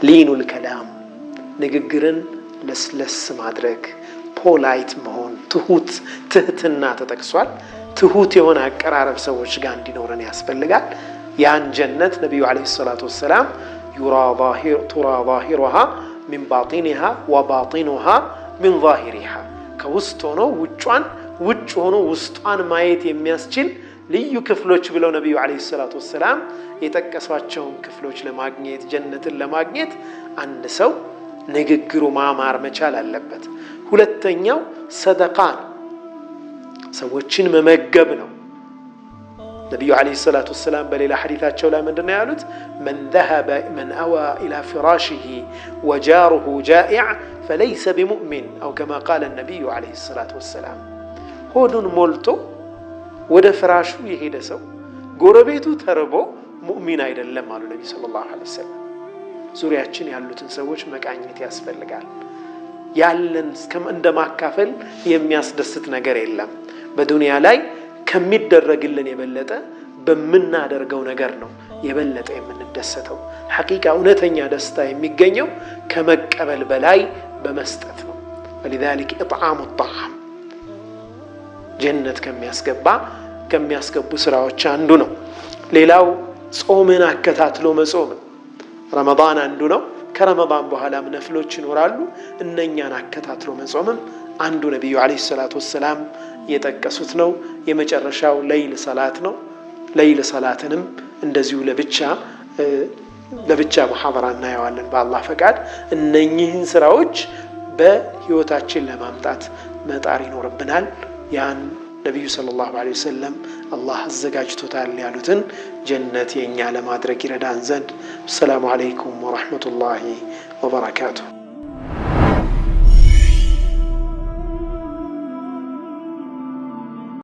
ሊኑል ከላም ንግግርን ለስለስ ማድረግ ፖላይት መሆን ትህትና ተጠቅሷል። ትሁት የሆነ አቀራረብ ሰዎች ጋር እንዲኖረን ያስፈልጋል። ያን ጀነት ነብዩ አለይሂ ሰላቱ ወሰላም ቱራ ዛሂሩሃ ሚን ባጢኒሃ ወባጢኑሃ ሚን ዛሂሪሃ ከውስጥ ሆኖ ውጯን ውጭ ሆኖ ውስጧን ማየት የሚያስችል ልዩ ክፍሎች ብለው ነብዩ አለይሂ ሰላቱ ወሰላም የጠቀሷቸውን ክፍሎች ለማግኘት ጀነትን ለማግኘት አንድ ሰው ንግግሩ ማማር መቻል አለበት። ሁለተኛው ሰደቃ ነው፣ ሰዎችን መመገብ ነው። ነብዩ አለይሂ ሰላቱ ወሰላም በሌላ ሐዲታቸው ላይ ምንድነው ያሉት? መን አዋ ኢላ ፍራሽሂ ወጃሩሁ ጃኢዕ ፈለይሰ ቢሙእሚን አው ከማ ቃለ ነብዩ አለይሂ ሰላቱ ወሰላም። ሆዱን ሞልቶ ወደ ፍራሹ የሄደ ሰው ጎረቤቱ ተርቦ ሙእሚን አይደለም አሉ ነብዩ ሰለላሁ ዐለይሂ ወሰለም። ዙሪያችን ያሉትን ሰዎች መቃኘት ያስፈልጋል። ያለን እንደማካፈል የሚያስደስት ነገር የለም። በዱንያ ላይ ከሚደረግልን የበለጠ በምናደርገው ነገር ነው የበለጠ የምንደሰተው። ሐቂቃ እውነተኛ ደስታ የሚገኘው ከመቀበል በላይ በመስጠት ነው። ወለذلك اطعام الطعام ጀነት ከሚያስገቡ ስራዎች አንዱ ነው። ሌላው ጾምን አከታትሎ መጾም ነው። ረመዳን አንዱ ነው። ከረመዳን በኋላም ነፍሎች ይኖራሉ። እነኛን አከታትሎ መጾምም አንዱ ነብዩ አለይሂ ሰላቱ ወሰላም የጠቀሱት ነው። የመጨረሻው ለይል ሰላት ነው። ለይል ሰላትንም እንደዚሁ ለብቻ ሙሐደራ እናየዋለን በአላህ ፈቃድ። እነኚህን ስራዎች በህይወታችን ለማምጣት መጣር ይኖርብናል። ያን ነብዩ ሰለላሁ ዐለይሂ ወሰለም አላህ አዘጋጅቶታል ያሉትን ጀነት የኛ ለማድረግ ይረዳን ዘንድ። ሰላሙ አለይኩም ወራህመቱላሂ ወበረካቱሁ።